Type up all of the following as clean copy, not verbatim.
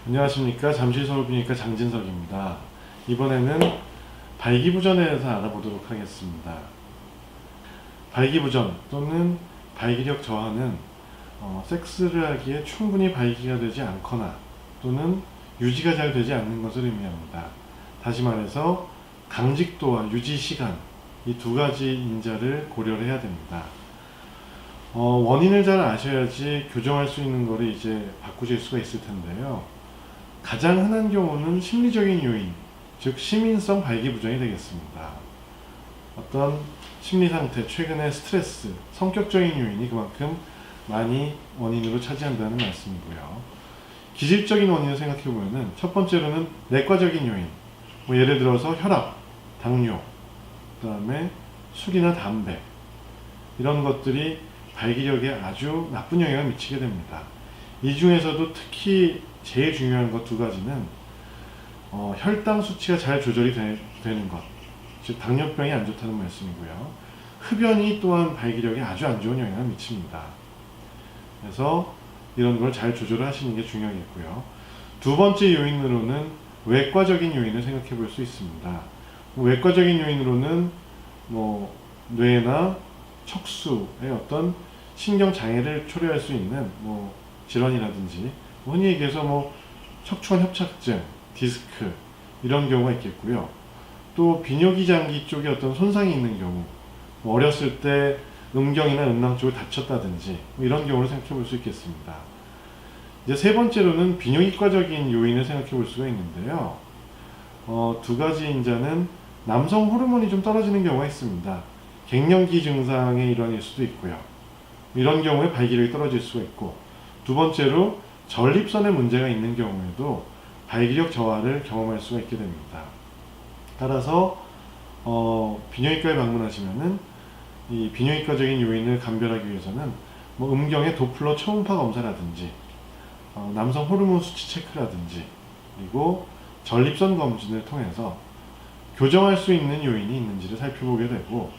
안녕하십니까. 잠실 서울비뇨기과 장진석입니다. 이번에는 발기부전에 대해서 알아보도록 하겠습니다. 발기부전 또는 발기력 저하는 섹스를 하기에 충분히 발기가 되지 않거나 또는 유지가 잘 되지 않는 것을 의미합니다. 다시 말해서 강직도와 유지시간, 이 두 가지 인자를 고려를 해야 됩니다. 원인을 잘 아셔야지 교정할 수 있는 거를 이제 바꾸실 수가 있을 텐데요. 가장 흔한 경우는 심리적인 요인, 즉 시민성 발기부전이 되겠습니다. 어떤 심리 상태, 최근의 스트레스, 성격적인 요인이 그만큼 많이 원인으로 차지한다는 말씀이고요. 기질적인 원인을 생각해 보면은 첫 번째로는 내과적인 요인, 예를 들어서 혈압, 당뇨, 그 다음에 술이나 담배, 이런 것들이 발기력에 아주 나쁜 영향을 미치게 됩니다. 이 중에서도 특히 제일 중요한 것 두 가지는 혈당 수치가 잘 조절이 되는 것, 즉 당뇨병이 안 좋다는 말씀이고요. 흡연이 또한 발기력에 아주 안 좋은 영향을 미칩니다. 그래서 이런 걸 잘 조절을 하시는 게 중요하겠고요. 두 번째 요인으로는 외과적인 요인을 생각해 볼 수 있습니다. 외과적인 요인으로는 뇌나 척수의 어떤 신경 장애를 초래할 수 있는 질환이라든지 흔히 얘기해서 척추관 협착증, 디스크 이런 경우가 있겠고요. 또 비뇨기 장기 쪽에 어떤 손상이 있는 경우, 어렸을 때 음경이나 음낭 쪽을 다쳤다든지 이런 경우를 생각해 볼 수 있겠습니다. 이제 세 번째로는 비뇨기과적인 요인을 생각해 볼 수가 있는데요. 두 가지 인자는 남성 호르몬이 좀 떨어지는 경우가 있습니다. 갱년기 증상의 일환일 수도 있고요. 이런 경우에 발기력이 떨어질 수가 있고, 두 번째로 전립선에 문제가 있는 경우에도 발기력 저하를 경험할 수가 있게 됩니다. 따라서 비뇨기과에 방문하시면은 이 비뇨기과적인 요인을 감별하기 위해서는 음경의 도플러 초음파 검사라든지 남성 호르몬 수치 체크라든지 그리고 전립선 검진을 통해서 교정할 수 있는 요인이 있는지를 살펴보게 되고,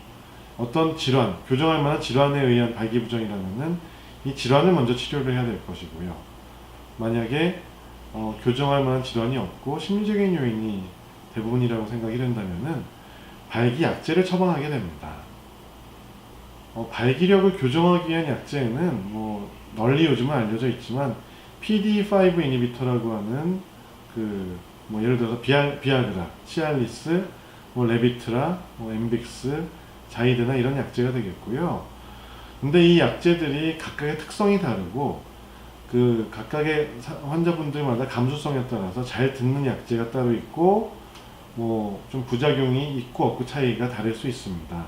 어떤 질환, 교정할 만한 질환에 의한 발기부전이라면은 이 질환을 먼저 치료를 해야 될 것이고요. 만약에 교정할 만한 질환이 없고 심리적인 요인이 대부분이라고 생각이 된다면은 발기 약제를 처방하게 됩니다. 발기력을 교정하기 위한 약제에는 널리 요즘은 알려져 있지만 PDE5 이니비터라고 하는 예를 들어서 비아그라, 시알리스, 레비트라, 엠빅스, 자이드나 이런 약제가 되겠고요. 근데 이 약제들이 각각의 특성이 다르고 각각의 환자분들마다 감수성에 따라서 잘 듣는 약제가 따로 있고 좀 부작용이 있고 없고 차이가 다를 수 있습니다.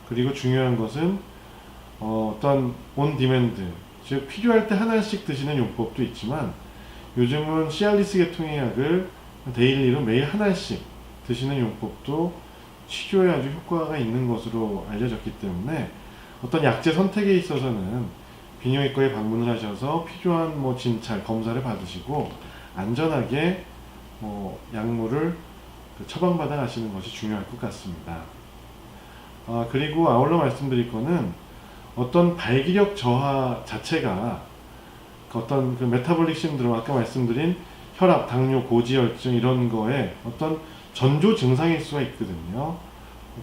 그리고 중요한 것은 어떤 온 디맨드, 즉 필요할 때 하나씩 드시는 용법도 있지만 요즘은 시알리스 계통의 약을 데일리로 매일 하나씩 드시는 용법도 치료에 아주 효과가 있는 것으로 알려졌기 때문에 어떤 약제 선택에 있어서는 비뇨기과에 방문을 하셔서 필요한 진찰, 검사를 받으시고 안전하게 약물을 처방받아 가시는 것이 중요할 것 같습니다. 그리고 아울러 말씀드릴 거는 어떤 발기력 저하 자체가 어떤 메타볼릭 신드롬, 아까 말씀드린 혈압, 당뇨, 고지혈증 이런 거에 어떤 전조 증상일 수가 있거든요.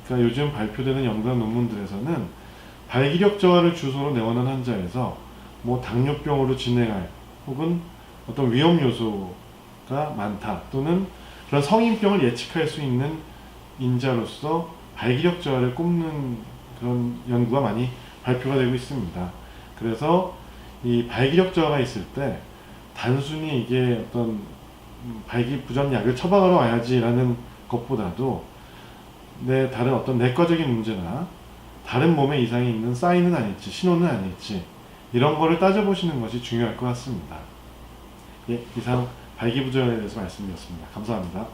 그러니까 요즘 발표되는 연구나 논문들에서는 발기력 저하를 주소로 내원한 환자에서 당뇨병으로 진행할 혹은 어떤 위험 요소가 많다 또는 그런 성인병을 예측할 수 있는 인자로서 발기력 저하를 꼽는 그런 연구가 많이 발표가 되고 있습니다. 그래서 이 발기력 저하가 있을 때 단순히 이게 어떤 발기부전 약을 처방하러 와야지라는 것보다도 다른 어떤 내과적인 문제나 다른 몸에 이상이 있는 사인은 아닐지, 신호는 아닐지 이런 거를 따져보시는 것이 중요할 것 같습니다. 이상 발기부전에 대해서 말씀드렸습니다. 감사합니다.